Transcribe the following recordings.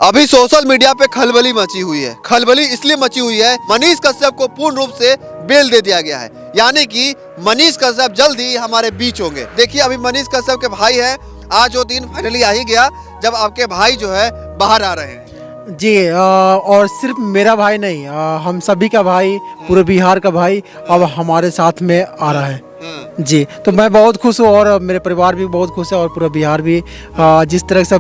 अभी social media पे खलबली मची हुई है। खलबली इसलिए मची हुई है, मनीष कश्यप को पूर्ण रूप से बेल दे दिया गया है, यानी कि मनीष कश्यप जल्द ही हमारे बीच होंगे। देखिए अभी मनीष कश्यप के भाई है, आज वो दिन फाइनली आ ही गया जब आपके भाई जो है बाहर आ रहे हैं। जी और सिर्फ मेरा भाई नहीं, हम सभी का भाई, पूरे बिहार का भाई अब हमारे साथ में आ रहा है। जी तो मैं बहुत खुश हूँ और मेरे परिवार भी बहुत खुश है और पूरा बिहार भी। जिस तरह से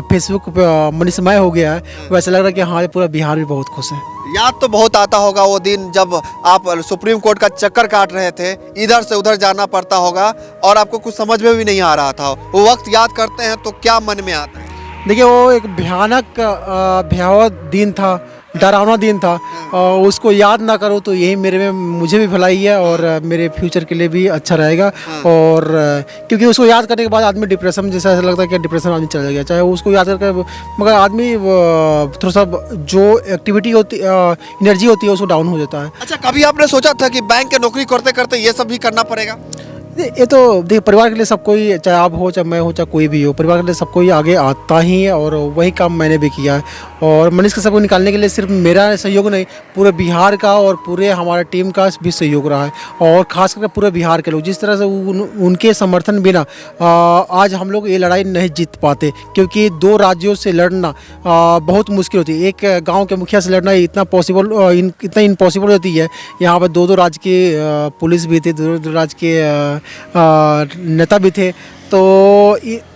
फेसबुक पे मनीषमय हो गया है, वैसा लग रहा है कि हाँ पूरा बिहार भी बहुत खुश है। याद तो बहुत आता होगा वो दिन जब आप सुप्रीम कोर्ट का चक्कर काट रहे थे, इधर से उधर जाना पड़ता होगा और आपको कुछ समझ में भी नहीं आ रहा था। वो वक्त याद करते हैं तो क्या मन में आता है? देखिए वो एक भयावह दिन था, डरावना दिन था। उसको याद ना करो तो यही मेरे में मुझे भी भलाई है और मेरे फ्यूचर के लिए भी अच्छा रहेगा। और क्योंकि उसको याद करने के बाद आदमी डिप्रेशन जैसा ऐसा लगता है कि डिप्रेशन आदमी चला गया, चाहे उसको याद करके, मगर आदमी थोड़ा सा जो एक्टिविटी होती एनर्जी होती है उसको डाउन हो जाता है। अच्छा, कभी आपने सोचा था कि बैंक के नौकरी करते करते ये सब भी करना पड़ेगा? ये तो देखिए परिवार के लिए सब कोई, चाहे आप हो चाहे मैं हो चाहे कोई भी हो, परिवार के लिए सब कोई आगे आता ही है और वही काम मैंने भी किया है। और मनीष कश्यप को निकालने के लिए सिर्फ मेरा सहयोग नहीं, पूरे बिहार का और पूरे हमारे टीम का भी सहयोग रहा है। और खास करके पूरे बिहार के लोग, जिस तरह से उनके समर्थन बिना आज हम लोग ये लड़ाई नहीं जीत पाते, क्योंकि दो राज्यों से लड़ना बहुत मुश्किल होती है। एक गाँव के मुखिया से लड़ना इतना इम्पॉसिबल होती है। यहाँ पर दो राज्य के पुलिस भी थे, दो राज्य के नेता भी थे, तो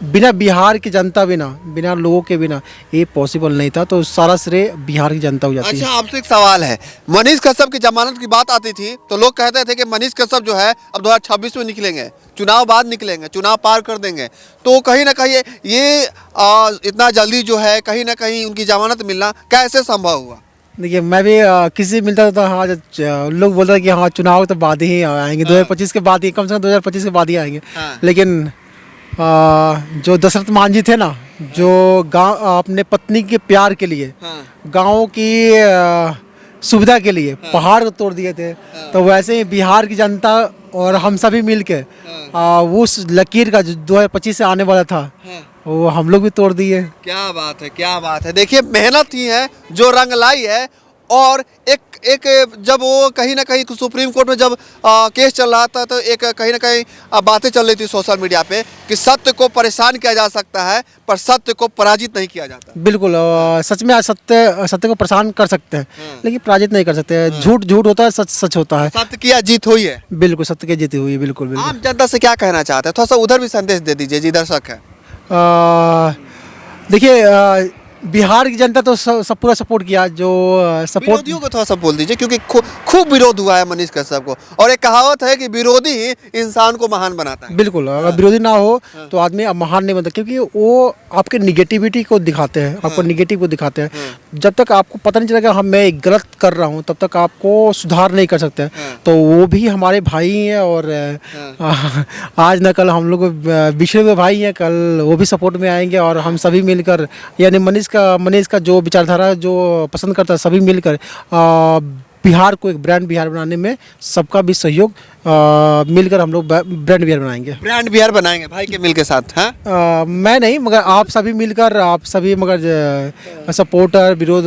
बिना बिहार की जनता बिना लोगों के बिना ये पॉसिबल नहीं था। तो सारा श्रेय बिहार की जनता हो जाती है। अच्छा, आपसे एक सवाल है, मनीष कश्यप की जमानत की बात आती थी तो लोग कहते थे कि मनीष कश्यप जो है अब 2026 में निकलेंगे, चुनाव बाद निकलेंगे, चुनाव पार कर देंगे। तो कहीं ना कहीं ये इतना जल्दी जो है कहीं ना कहीं उनकी जमानत मिलना कैसे संभव हुआ? देखिए मैं भी किसी से मिलता था, हाँ लोग बोलते कि हाँ चुनाव तो बाद ही आएंगे, 2025 के बाद ही, कम से कम 2025 के बाद ही आएंगे। लेकिन जो दशरथ मांझी थे ना, जो गांव अपने पत्नी के प्यार के लिए, गाँव की सुविधा के लिए पहाड़ को तोड़ दिए थे, तो वैसे ही बिहार की जनता और हम सभी मिल के उस लकीर का जो 2025 से आने वाला था वो हम लोग भी तोड़ दिए। क्या बात है, क्या बात है। देखिए मेहनत ही है जो रंग लाई है। और एक जब वो कहीं ना कहीं सुप्रीम कोर्ट में जब केस चल रहा था तो एक कहीं ना कहीं बातें चल रही थी सोशल मीडिया पे कि सत्य को परेशान किया जा सकता है पर सत्य को पराजित नहीं किया जाता। बिल्कुल, सच में सत्य को परेशान कर सकते हैं, लेकिन पराजित नहीं कर सकते। झूठ झूठ होता है, सच सच होता है। सत्य की जीत हुई है। बिल्कुल सत्य की जीत हुई है। बिल्कुल आम जनता से क्या कहना चाहते हैं? थोड़ा सा उधर भी संदेश दे दीजिए जी, दर्शक है। देखिए बिहार की जनता तो सब पूरा सपोर्ट किया। जो सपोर्ट, विरोधियों को थोड़ा सा बोल दीजिए क्योंकि खूब विरोध हुआ है मनीष कश्यप को, और एक कहावत है कि विरोधी ही इंसान को महान बनाता है। बिल्कुल, अगर विरोधी ना हो तो आदमी महान नहीं बनता, क्योंकि वो आपके निगेटिविटी को दिखाते हैं, आपको निगेटिव को दिखाते हैं। जब तक आपको पता नहीं चलेगा हाँ मैं गलत कर रहा हूँ, तब तक आपको सुधार नहीं कर सकते। तो वो भी हमारे भाई हैं और आज न कल हम लोग बिछड़े हुए भाई हैं, कल वो भी सपोर्ट में आएंगे और हम सभी मिलकर, यानी मनीष का जो विचारधारा जो पसंद करता है, सभी मिलकर बिहार को एक ब्रांड बिहार बनाने में सबका भी सहयोग मिलकर हम लोग ब्रांड बिहार बनाएंगे। ब्रांड बिहार बनाएंगे भाई के मिल के साथ? हाँ मैं नहीं, मगर आप सभी मिलकर, आप सभी मगर सपोर्टर विरोध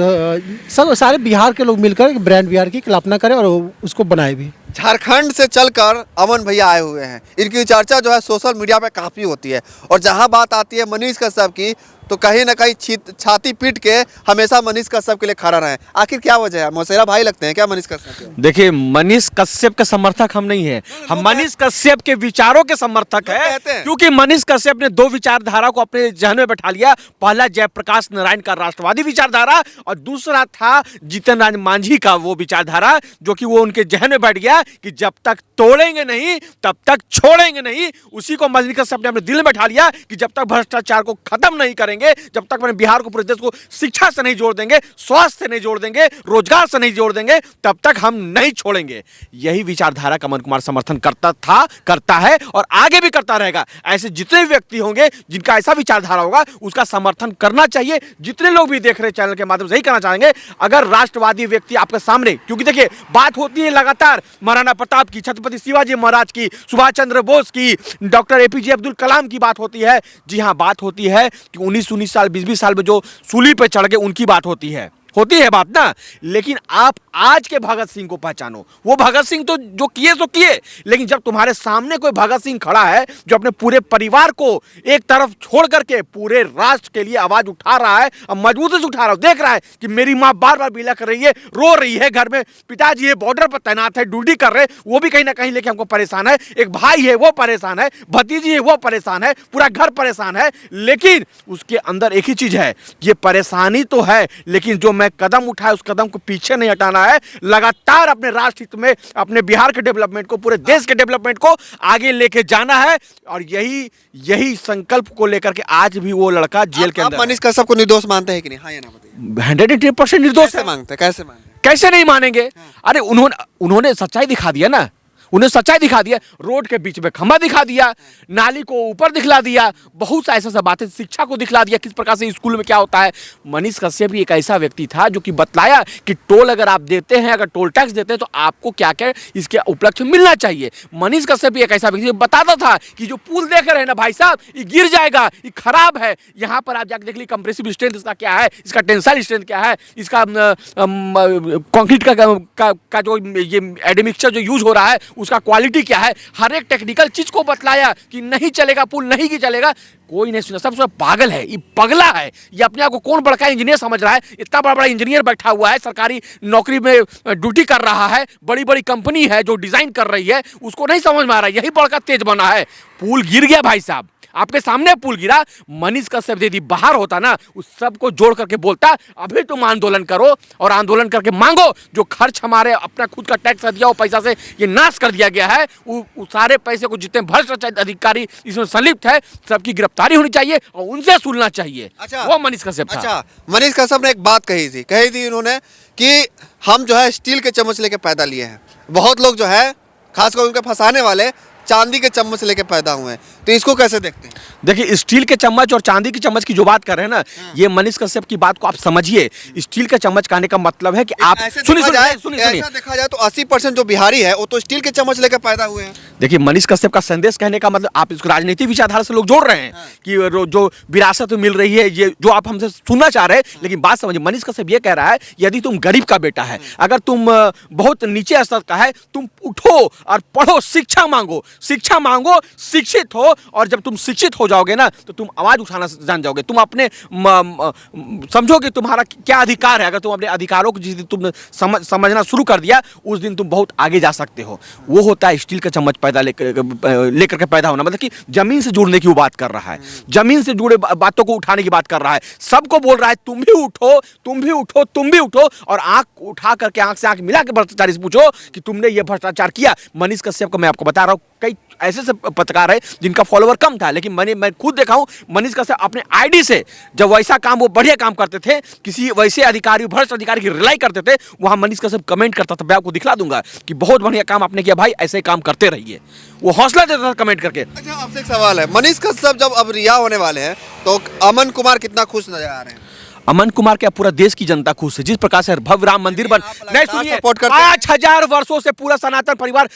सब सारे बिहार के लोग मिलकर ब्रांड बिहार की कल्पना करें और उसको बनाए भी। झारखंड से चलकर अमन भैया आए हुए हैं, इनकी चर्चा जो है सोशल मीडिया पे काफ़ी होती है और जहां बात आती है मनीष कश्यप की तो कहीं ना कहीं छाती पीट के हमेशा मनीष कश्यप के लिए खड़ा रहे। आखिर क्या वजह है? मौसेरा भाई लगते हैं क्या मनीष कश्यप? देखिए मनीष कश्यप के समर्थक हम नहीं है, हम मनीष कश्यप के विचारों के समर्थक है, क्योंकि मनीष कश्यप ने दो विचारधारा को अपने जहन में बैठा लिया। पहला जयप्रकाश नारायण का राष्ट्रवादी विचारधारा और दूसरा था जीतन राम मांझी का वो विचारधारा, जो कि वो उनके जहन में बैठ गया कि जब तक तोड़ेंगे नहीं तब तक छोड़ेंगे नहीं। उसी को मनीष कश्यप ने अपने दिल में बैठा लिया कि जब तक भ्रष्टाचार को खत्म नहीं करेंगे, जब तक मैंने बिहार को, पूरे देश को शिक्षा से नहीं जोड़ देंगे, स्वास्थ्य से नहीं जोड़ देंगे, रोजगार से नहीं जोड़ देंगे, तब तक हम नहीं छोड़ेंगे। यही विचारधारा का अमन कुमार समर्थन करता था, करता है और आगे भी करता रहेगा। ऐसे जितने भी व्यक्ति होंगे जिनका ऐसा विचारधारा होगा उसका समर्थन करना चाहिए। जितने लोग भी देख रहे चैनल के माध्यम से यही कहना चाहेंगे, अगर राष्ट्रवादी व्यक्ति आपके सामने, क्योंकि देखिए बात होती है लगातार महाराणा प्रताप की, छत्रपति शिवाजी महाराज की, सुभाष चंद्र बोस की, डॉक्टर APJ अब्दुल कलाम की बात होती है। जी हाँ, बात होती है कि 19-19 साल 20-20 साल में जो सूली पे चढ़ गए उनकी बात होती है बात ना। लेकिन आप आज के भगत सिंह को पहचानो। वो भगत सिंह तो जो किए सो किए, लेकिन जब तुम्हारे सामने कोई भगत सिंह खड़ा है जो अपने पूरे परिवार को एक तरफ छोड़ करके पूरे राष्ट्र के लिए आवाज उठा रहा है और मजबूती से उठा रहा है, देख रहा है कि मेरी माँ बार बार बिलख रही है, रो रही है, घर में पिताजी है बॉर्डर पर तैनात है, ड्यूटी कर रहे, वो भी कहीं ना कहीं लेके हमको परेशान है, एक भाई है वो परेशान है, भतीजी है वो परेशान है, पूरा घर परेशान है। लेकिन उसके अंदर एक ही चीज है, ये परेशानी तो है लेकिन जो कदम उठाए उस कदम को पीछे नहीं हटाना है। लगातार अपने राष्ट्र हित में, अपने बिहार के डेवलपमेंट को, पूरे देश के डेवलपमेंट को आगे लेके जाना है और यही संकल्प को लेकर के आज भी वो लड़का जेल के अंदर। मनीष कश्यप को निर्दोष मानते हैं कि नहीं? हाँ या ना बताइए। 110% निर्दोष कैसे मांगते? कैसे कैसे नहीं मानेंगे? अरे उन्होंने सच्चाई दिखा दिया ना, उन्हें सच्चाई दिखा दिया, रोड के बीच में खंभा दिखा दिया, नाली को ऊपर दिखला दिया, बहुत सा ऐसा बातें, शिक्षा को दिखला दिया किस प्रकार से स्कूल में क्या होता है। मनीष कश्यप भी एक ऐसा व्यक्ति था जो कि बतलाया कि टोल अगर आप देते हैं, अगर टोल टैक्स देते हैं तो आपको क्या क्या इसके उपलक्ष्य मिलना चाहिए। मनीष कश्यप भी एक ऐसा व्यक्ति बताता था कि जो पुल देख रहे हैं ना भाई साहब, ये गिर जाएगा, ये खराब है, यहाँ पर आप जाकर देख लीजिए कंप्रेसिव स्ट्रेंथ इसका क्या है, इसका टेंसाइल स्ट्रेंथ क्या है, इसका कंक्रीट का जो ये एडमिक्सचर जो यूज हो रहा है उसका क्वालिटी क्या है, हर एक टेक्निकल चीज को बतलाया कि नहीं चलेगा पुल, नहीं की चलेगा। कोई नहीं सुना, सब पागल है, ये पगला है, ये अपने आप को कौन बड़का इंजीनियर समझ रहा है। इतना बड़ा बड़ा इंजीनियर बैठा हुआ है, सरकारी नौकरी में ड्यूटी कर रहा है, बड़ी बड़ी कंपनी है जो डिजाइन कर रही है, उसको नहीं समझ में आ रहा है, यही बड़का तेज बना है। पुल गिर गया भाई साहब, आपके सामने पुल गिरा। मनीष कश्यप यदि बाहर होता ना, उस सबको जोड़ करके बोलता अभी तुम आंदोलन करो और आंदोलन करके मांगो, जो खर्च हमारे अपना खुद का टैक्स दिया वो पैसा से ये नाश कर दिया गया है, उस सारे पैसे को जितने भ्रष्ट अधिकारी इसमें संलिप्त है सबकी गिरफ्तारी होनी चाहिए और उनसे सुनना चाहिए। अच्छा, वो मनीष कश्यप था। अच्छा, मनीष कश्यप ने एक बात कही थी उन्होंने कि हम जो है स्टील के चम्मच लेके पैदा लिए हैं, बहुत लोग जो है खासकर उनके फंसाने वाले चांदी के चम्मच लेके पैदा हुए हैं, तो इसको कैसे देखते हैं? देखिए, स्टील के चम्मच और चांदी की चम्मच की जो बात कर रहे हैं ना, ये मनीष कश्यप की बात को आप समझिए। स्टील के चम्मच कहने का मतलब है कि आप सुनिए, ऐसा देखा जाए तो 80% जो बिहारी है वो तो स्टील के चम्मच लेकर पैदा हुए हैं। देखिए, मनीष कश्यप का संदेश कहने का मतलब आप इसको राजनीतिक विचारधारा से लोग जोड़ रहे हैं कि जो विरासत मिल रही है, ये जो आप हमसे सुनना चाह रहे हैं। लेकिन बात समझिए, मनीष कश्यप ये कह रहा है यदि तुम गरीब का बेटा है, अगर तुम बहुत नीचे स्तर का है, तुम उठो और पढ़ो, शिक्षा मांगो, शिक्षित हो, और जब तुम शिक्षित हो जाओगे ना तो तुम आवाज उठाना जान जाओगे, तुम अपने समझोगे तुम्हारा क्या अधिकार है। अगर तुम अपने अधिकारों को जिस दिन तुम समझना शुरू कर दिया, उस दिन तुम बहुत आगे जा सकते हो। वो होता है स्टील का चम्मच पैदा लेकर के पैदा होना, मतलब कि जमीन से जुड़ने की वो बात कर रहा है, जमीन से जुड़े बातों को उठाने की बात कर रहा है, सबको बोल रहा है तुम भी उठो, तुम भी उठो, तुम भी उठो, और आंख उठा करके, आंख से आंख मिला के भ्रष्टाचारी से पूछो कि तुमने ये भ्रष्टाचार किया। मनीष कश्यप को मैं आपको बता रहा हूँ, कई ऐसे पत्रकार है जिनका फॉलोवर कम था, लेकिन मैं खुद देखा हूं, मनीष कश्यप अपने आईडी से जब वैसा काम, वो बढ़िया काम करते थे, किसी वैसे अधिकारी, भ्रष्ट अधिकारी की रिलाई करते थे, वहां मनीष कश्यप कमेंट करता था, मैं आपको दिखला दूंगा कि बहुत बढ़िया काम आपने किया भाई, ऐसे काम करते रहिए, वो हौसला देता था कमेंट करके। अच्छा, आपसे एक सवाल है, मनीष कश्यप जब अब रिहा होने वाले हैं तो अमन कुमार कितना खुश नजर आ रहे हैं? अमन कुमार क्या पूरा देश की जनता खुश है, जिस प्रकार से भव्य राम मंदिर बन, नहीं सुनिए, 5000 वर्षों से पूरा सनातन परिवार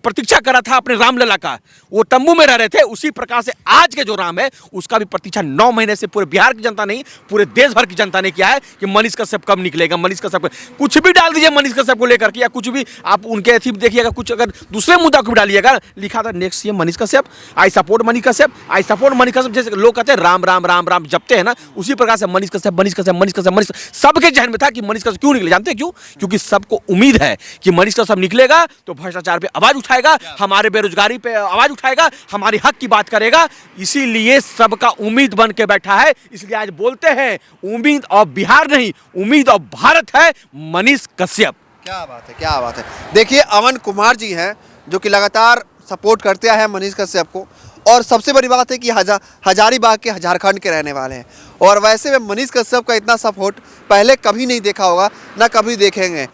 प्रतीक्षा कर रहा था अपने रामलला का, वो तंबू में रह रहे थे, उसी प्रकार से आज के जो राम है उसका भी प्रतीक्षा 9 महीने से पूरे बिहार की जनता नहीं, पूरे देश भर की जनता ने किया है कि मनीष कश्यप कब निकलेगा। मनीष कश्यप कुछ भी डाल दीजिए मनीष कश्यप को लेकर के, या कुछ भी आप उनके अथी देखिएगा, कुछ अगर दूसरे मुद्दा को भी डालिएगा, लिखा था next CM Manish Kashyap, I support Manish Kashyap, I support Manish Kashyap, जैसे लोग कहते हैं राम राम राम राम जपते हैं ना, उसी प्रकार से मनीष कश्यप, मनीष कश्यप, मनीष कश्यप, मनीष, सबके जहन में था कि मनीष कश्यप क्यों निकले, जानते हैं क्यों? क्योंकि सबको उम्मीद है कि मनीष कश्यप निकलेगा तो भ्रष्टाचार पे आवाज उठाएगा, हमारे बेरोजगारी पे आवाज उठाएगा, हमारी हक की बात करेगा, इसीलिए सबका उम्मीद बन के बैठा है। इसलिए आज बोलते हैं उम्मीद ऑफ बिहार नहीं, उम्मीद ऑफ भारत है मनीष कश्यप। क्या बात है, क्या बात है। देखिए, अमन कुमार जी हैं जो कि लगातार सपोर्ट करते हैं मनीष कश्यप को, और सबसे बड़ी बात है कि हजारीबाग के, झारखंड के रहने वाले हैं, और वैसे में मनीष कश्यप का इतना सपोर्ट पहले कभी नहीं देखा होगा, ना कभी देखेंगे।